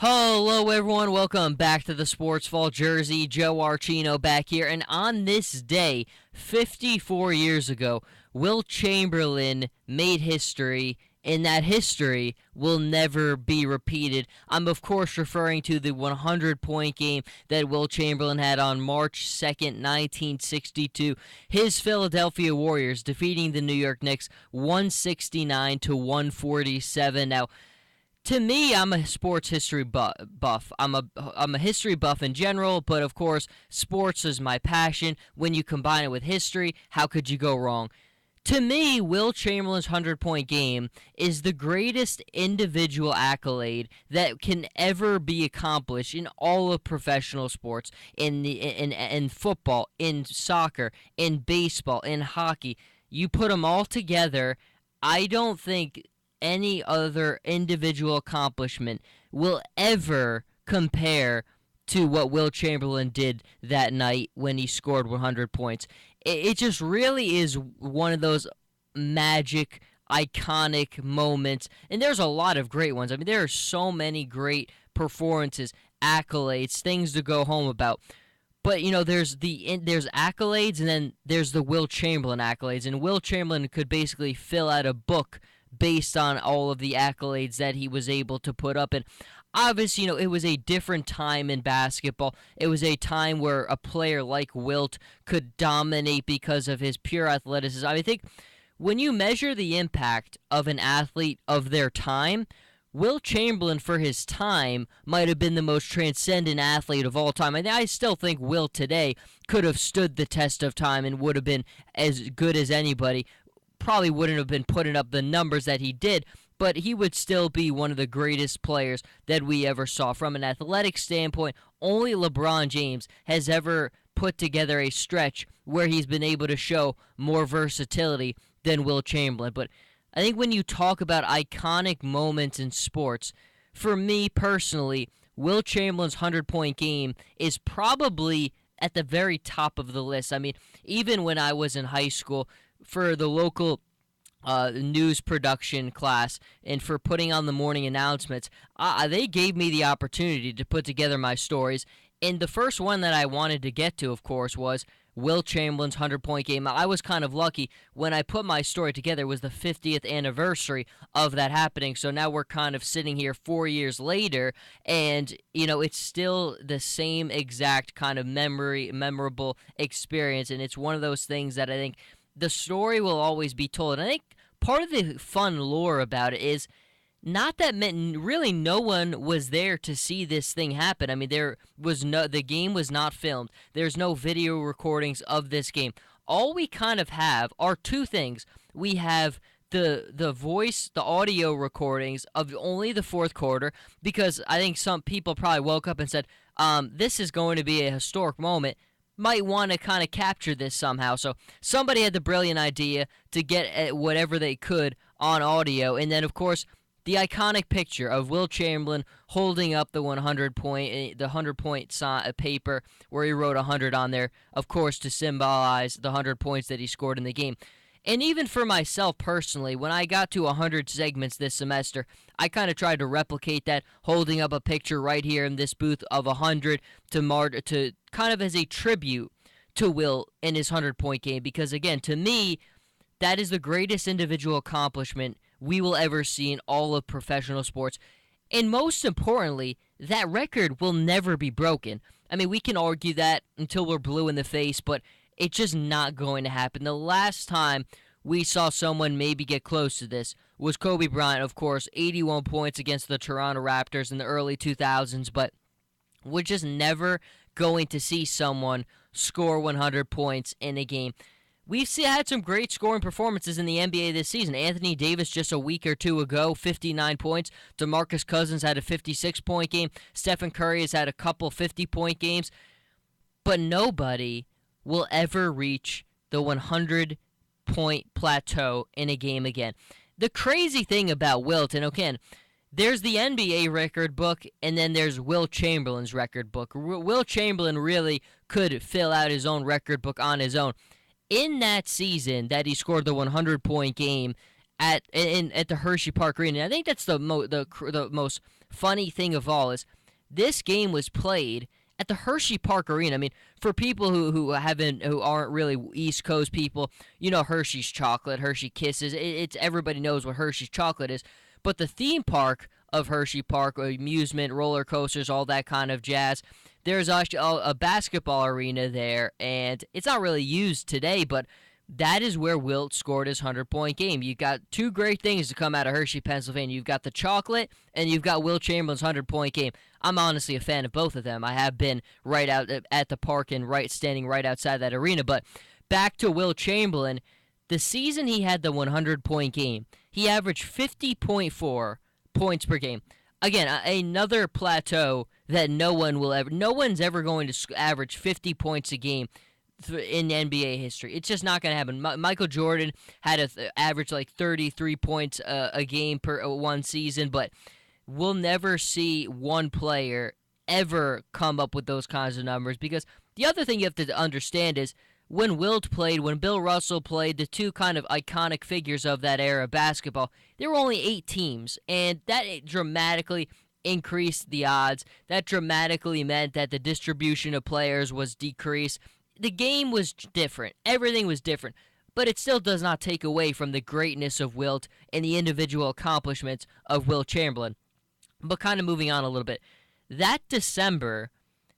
Hello, everyone. Welcome back to the Sports Vault Jersey. Joe Archino back here. And on this day, 54 years ago, Wilt Chamberlain made history, and that history will never be repeated. I'm, of course, referring to the 100-point game that Wilt Chamberlain had on March 2nd, 1962. His Philadelphia Warriors defeating the New York Knicks 169 to 147. Now, to me, I'm a sports history buff. I'm a history buff in general, but of course, sports is my passion. When you combine it with history, how could you go wrong? To me, Wilt Chamberlain's 100-point game is the greatest individual accolade that can ever be accomplished in all of professional sports, in football, in soccer, in baseball, in hockey. You put them all together, I don't think any other individual accomplishment will ever compare to what Wilt Chamberlain did that night when he scored 100 points. It just really is one of those magic, iconic moments. And there's a lot of great ones. I mean, there are so many great performances, accolades, things to go home about. But there's accolades, and then there's the Wilt Chamberlain accolades. And Wilt Chamberlain could basically fill out a book based on all of the accolades that he was able to put up. And obviously, it was a different time in basketball. It was a time where a player like Wilt could dominate because of his pure athleticism. I think when you measure the impact of an athlete of their time, Wilt Chamberlain, for his time, might have been the most transcendent athlete of all time. I still think Wilt today could have stood the test of time and would have been as good as anybody. Probably wouldn't have been putting up the numbers that he did, but he would still be one of the greatest players that we ever saw. From an athletic standpoint, only LeBron James has ever put together a stretch where he's been able to show more versatility than Wilt Chamberlain. But I think when you talk about iconic moments in sports, for me personally, Wilt Chamberlain's 100-point game is probably at the very top of the list. I mean, even when I was in high school, for the local news production class and for putting on the morning announcements, they gave me the opportunity to put together my stories. And the first one that I wanted to get to, of course, was Wilt Chamberlain's 100-point game. I was kind of lucky when I put my story together. It was the 50th anniversary of that happening. So now we're kind of sitting here 4 years later, and it's still the same exact kind of memorable experience. And it's one of those things that I think the story will always be told. And I think part of the fun lore about it is not that really no one was there to see this thing happen. I mean, the game was not filmed. There's no video recordings of this game. All we kind of have are two things. We have the audio recordings of only the fourth quarter, because I think some people probably woke up and said, this is going to be a historic moment. Might want to kind of capture this somehow. So somebody had the brilliant idea to get whatever they could on audio. And then, of course, the iconic picture of Wilt Chamberlain holding up the 100-point paper where he wrote 100 on there, of course, to symbolize the 100 points that he scored in the game. And even for myself personally, when I got to 100 segments this semester, I kind of tried to replicate that, holding up a picture right here in this booth of 100 to kind of as a tribute to Wilt in his 100-point game. Because, again, to me, that is the greatest individual accomplishment we will ever see in all of professional sports. And most importantly, that record will never be broken. I mean, we can argue that until we're blue in the face, but it's just not going to happen. The last time we saw someone maybe get close to this was Kobe Bryant, of course, 81 points against the Toronto Raptors in the early 2000s, but we're just never going to see someone score 100 points in a game. We've had some great scoring performances in the NBA this season. Anthony Davis just a week or two ago, 59 points. DeMarcus Cousins had a 56-point game. Stephen Curry has had a couple 50-point games. But nobody will ever reach the 100-point plateau in a game again. The crazy thing about Wilt, and again, there's the NBA record book, and then there's Wilt Chamberlain's record book. Wilt Chamberlain really could fill out his own record book on his own. In that season that he scored the 100-point game, at the Hershey Park Arena. And I think that's the most funny thing of all is this game was played at the Hershey Park Arena. I mean, for people who aren't really East Coast people, you know Hershey's chocolate, Hershey Kisses. It's everybody knows what Hershey's chocolate is. But the theme park of Hershey Park, amusement, roller coasters, all that kind of jazz. There's actually a basketball arena there, and it's not really used today, but that is where Wilt scored his 100-point game. You've got two great things to come out of Hershey, Pennsylvania. You've got the chocolate, and you've got Wilt Chamberlain's 100-point game. I'm honestly a fan of both of them. I have been right out at the park and standing right outside that arena. But back to Wilt Chamberlain, the season he had the 100-point game, he averaged 50.4 points per game. Again, another plateau that no one's ever going to average 50 points a game in NBA history. It's just not going to happen. Michael Jordan had an average like 33 points a game per one season, but we'll never see one player ever come up with those kinds of numbers, because the other thing you have to understand is when Wilt played, when Bill Russell played, the two kind of iconic figures of that era of basketball, there were only 8 teams, and that dramatically increased the odds. That dramatically meant that the distribution of players was decreased. The game was different. Everything was different. But it still does not take away from the greatness of Wilt and the individual accomplishments of Wilt Chamberlain. But kind of moving on a little bit. That December,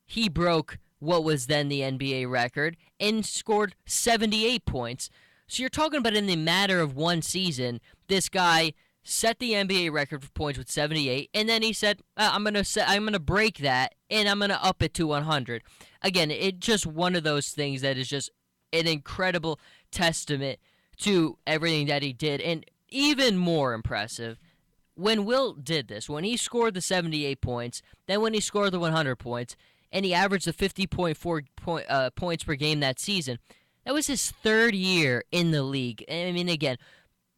he broke what was then the NBA record and scored 78 points. So you're talking about in the matter of one season, this guy set the NBA record for points with 78, and then he said, I'm gonna break that, and I'm gonna up it to 100. Again, it's just one of those things that is just an incredible testament to everything that he did, and even more impressive, when Wilt did this, when he scored the 78 points, then when he scored the 100 points, and he averaged the 50.4 points per game that season, that was his third year in the league. I mean, again,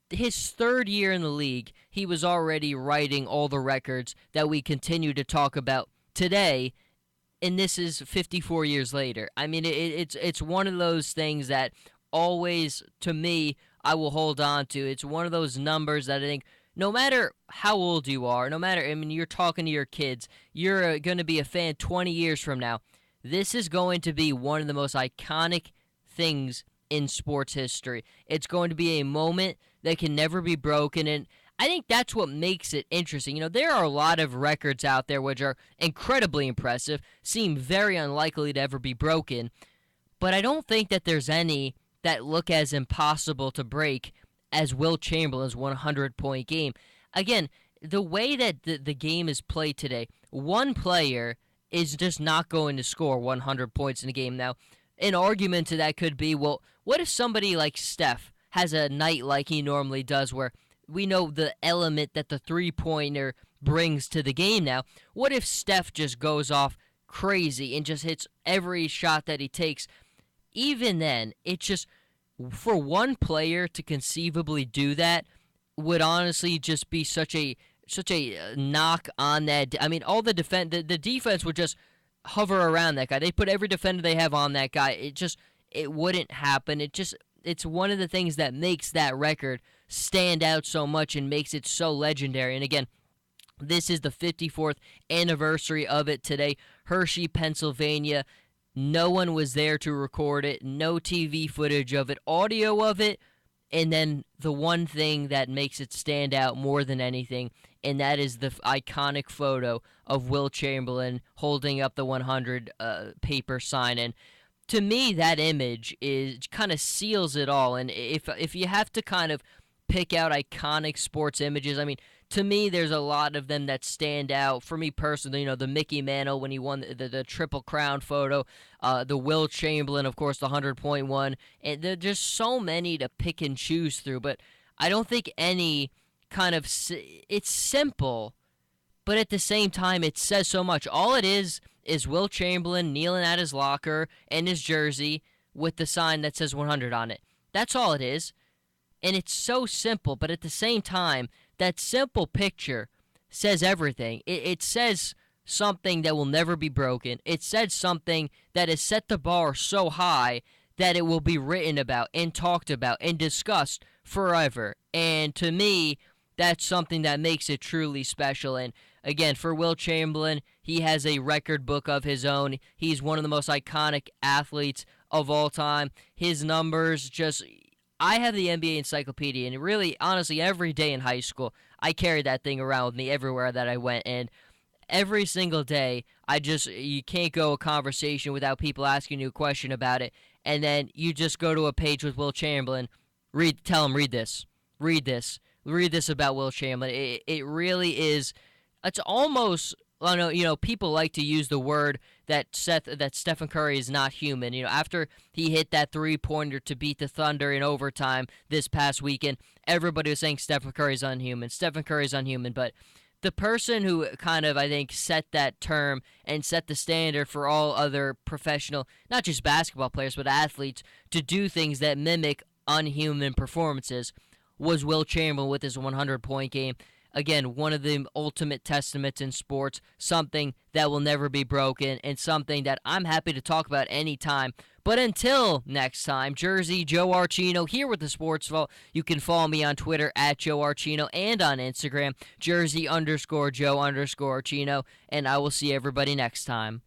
his third year in the league, he was already writing all the records that we continue to talk about today, and this is 54 years later. I mean, it's one of those things that always, to me, I will hold on to. It's one of those numbers that I think, no matter how old you are, you're talking to your kids, you're going to be a fan 20 years from now, this is going to be one of the most iconic things in sports history. It's going to be a moment that can never be broken, and I think that's what makes it interesting. You know, there are a lot of records out there which are incredibly impressive, seem very unlikely to ever be broken, but I don't think that there's any that look as impossible to break as Wilt Chamberlain's 100-point game. Again, the way that the game is played today, one player is just not going to score 100 points in a game. Now, an argument to that could be, well, what if somebody like Steph has a night like he normally does where we know the element that the three-pointer brings to the game now? What if Steph just goes off crazy and just hits every shot that he takes? Even then, it's just, for one player to conceivably do that would honestly just be such a knock on that. I mean, all the defense would just hover around that guy. They put every defender they have on that guy. It wouldn't happen. It's one of the things that makes that record stand out so much and makes it so legendary. And again, this is the 54th anniversary of it today. Hershey, Pennsylvania. No one was there to record it. No TV footage of it. Audio of it. And then the one thing that makes it stand out more than anything, and that is the iconic photo of Wilt Chamberlain holding up the 100 paper sign. And to me, that image kind of seals it all. And if you have to kind of pick out iconic sports images, I mean, to me, there's a lot of them that stand out. For me personally, the Mickey Mantle when he won the Triple Crown photo, the Wilt Chamberlain, of course, the 100-point one, and there are just so many to pick and choose through. But I don't think any kind of it's simple, but at the same time, it says so much. All it is Wilt Chamberlain kneeling at his locker and his jersey with the sign that says 100 on it. That's all it is. And it's so simple, but at the same time, that simple picture says everything. It says something that will never be broken. It says something that has set the bar so high that it will be written about and talked about and discussed forever. And to me, that's something that makes it truly special. And again, for Wilt Chamberlain, he has a record book of his own. He's one of the most iconic athletes of all time. His numbers just. I have the NBA encyclopedia, and really, honestly, every day in high school, I carried that thing around with me everywhere that I went. And every single day, you can't go a conversation without people asking you a question about it. And then you just go to a page with Wilt Chamberlain, tell him, read this, read this about Wilt Chamberlain. It really is. It's almost. I know, people like to use the word that Stephen Curry is not human. After he hit that three-pointer to beat the Thunder in overtime this past weekend, everybody was saying Stephen Curry's unhuman. Stephen Curry's unhuman, but the person who kind of, I think, set that term and set the standard for all other professional, not just basketball players, but athletes, to do things that mimic unhuman performances was Wilt Chamberlain with his 100-point game. Again, one of the ultimate testaments in sports, something that will never be broken, and something that I'm happy to talk about anytime. But until next time, Jersey Joe Archino here with the Sports Vault. You can follow me on Twitter at Joe Archino and on Instagram, Jersey_Joe_Archino, and I will see everybody next time.